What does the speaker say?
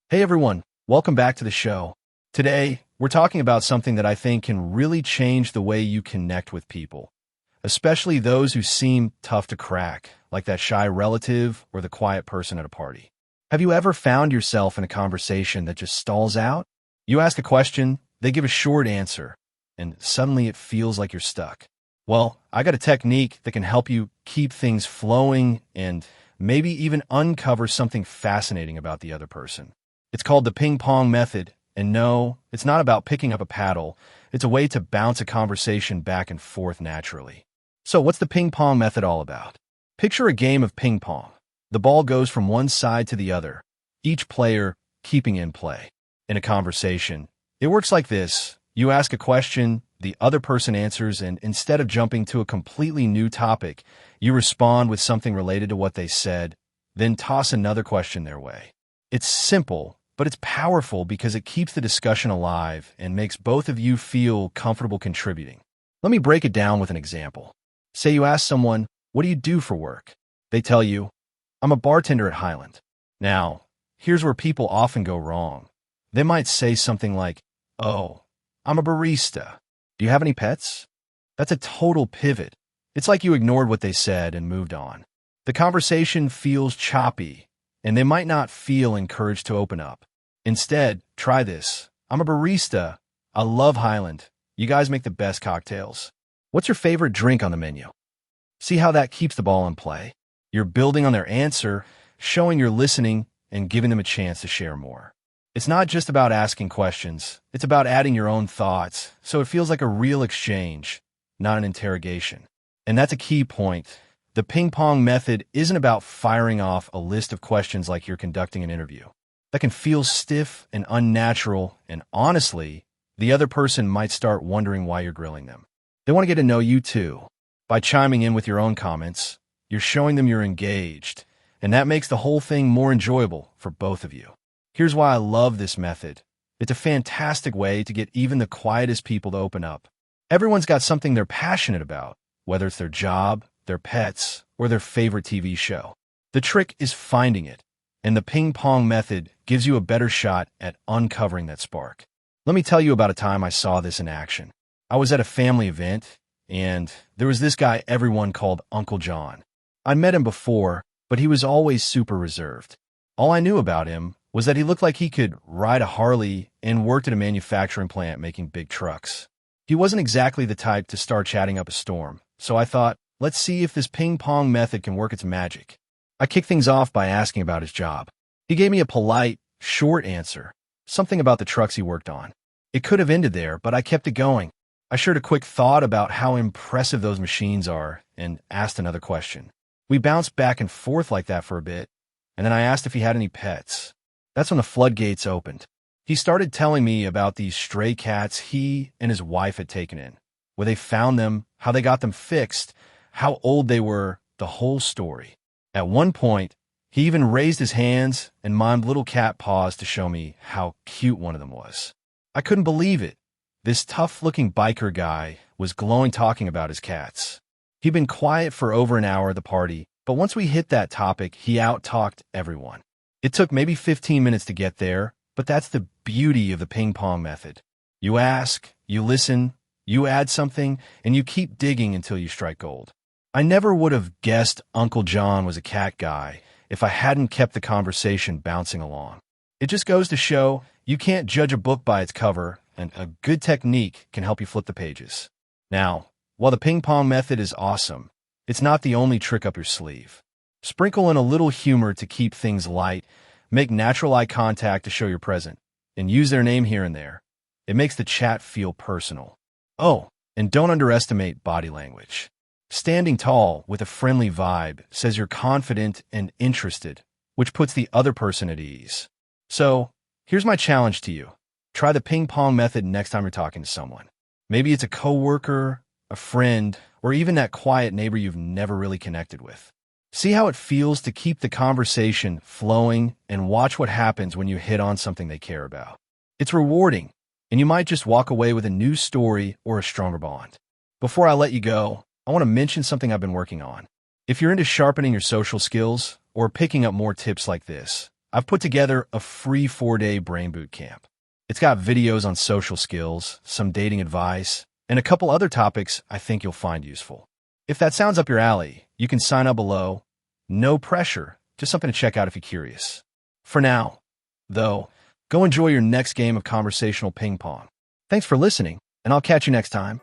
Hey everyone, welcome back to the show. Today, we're talking about something that I think can really change the way you connect with people, especially those who seem tough to crack, like that shy relative or the quiet person at a party. Have you ever found yourself in a conversation that just stalls out? You ask a question, they give a short answer, and suddenly it feels like you're stuck. Well, I got a technique that can help you keep things flowing and maybe even uncover something fascinating about the other person. It's called the ping pong method, and no, it's not about picking up a paddle. It's a way to bounce a conversation back and forth naturally. So what's the ping pong method all about? Picture a game of ping pong. The ball goes from one side to the other, each player keeping in play. In a conversation, it works like this. You ask a question, the other person answers, and instead of jumping to a completely new topic, you respond with something related to what they said, then toss another question their way. It's simple, but it's powerful because it keeps the discussion alive and makes both of you feel comfortable contributing. Let me break it down with an example. Say you ask someone, "What do you do for work?" They tell you, "I'm a bartender at Highland." Now, here's where people often go wrong. They might say something like, "Oh, I'm a barista. Do you have any pets?" That's a total pivot. It's like you ignored what they said and moved on. The conversation feels choppy, and they might not feel encouraged to open up. Instead, try this. "I'm a barista. I love Highland. You guys make the best cocktails. What's your favorite drink on the menu?" See how that keeps the ball in play? You're building on their answer, showing you're listening, and giving them a chance to share more. It's not just about asking questions. It's about adding your own thoughts, so it feels like a real exchange, not an interrogation. And that's a key point. The ping pong method isn't about firing off a list of questions like you're conducting an interview. That can feel stiff and unnatural, and honestly, the other person might start wondering why you're grilling them. They want to get to know you too. By chiming in with your own comments, you're showing them you're engaged, and that makes the whole thing more enjoyable for both of you. Here's why I love this method. It's a fantastic way to get even the quietest people to open up. Everyone's got something they're passionate about, whether it's their job, their pets, or their favorite TV show. The trick is finding it, and the ping pong method gives you a better shot at uncovering that spark. Let me tell you about a time I saw this in action. I was at a family event, and there was this guy everyone called Uncle John. I'd met him before, but he was always super reserved. All I knew about him was that he looked like he could ride a Harley and worked at a manufacturing plant making big trucks. He wasn't exactly the type to start chatting up a storm, so I thought, let's see if this ping pong method can work its magic. I kicked things off by asking about his job. He gave me a polite, short answer, something about the trucks he worked on. It could have ended there, but I kept it going. I shared a quick thought about how impressive those machines are and asked another question. We bounced back and forth like that for a bit, and then I asked if he had any pets. That's when the floodgates opened. He started telling me about these stray cats he and his wife had taken in, where they found them, how they got them fixed, how old they were, the whole story. At one point, he even raised his hands and mimed little cat paws to show me how cute one of them was. I couldn't believe it. This tough-looking biker guy was glowing talking about his cats. He'd been quiet for over an hour at the party, but once we hit that topic, he out-talked everyone. It took maybe 15 minutes to get there, but that's the beauty of the ping pong method. You ask, you listen, you add something, and you keep digging until you strike gold. I never would have guessed Uncle John was a cat guy if I hadn't kept the conversation bouncing along. It just goes to show you can't judge a book by its cover, and a good technique can help you flip the pages. Now, while the ping pong method is awesome, it's not the only trick up your sleeve. Sprinkle in a little humor to keep things light, make natural eye contact to show you're present, and use their name here and there. It makes the chat feel personal. Oh, and don't underestimate body language. Standing tall with a friendly vibe says you're confident and interested, which puts the other person at ease. So, here's my challenge to you. Try the ping pong method next time you're talking to someone. Maybe it's a coworker, a friend, or even that quiet neighbor you've never really connected with. See how it feels to keep the conversation flowing and watch what happens when you hit on something they care about. It's rewarding, and you might just walk away with a new story or a stronger bond. Before I let you go, I want to mention something I've been working on. If you're into sharpening your social skills or picking up more tips like this, I've put together a free 4-day brain boot camp. It's got videos on social skills, some dating advice, and a couple other topics I think you'll find useful. If that sounds up your alley, you can sign up below. No pressure, just something to check out if you're curious. For now, though, go enjoy your next game of conversational ping pong. Thanks for listening, and I'll catch you next time.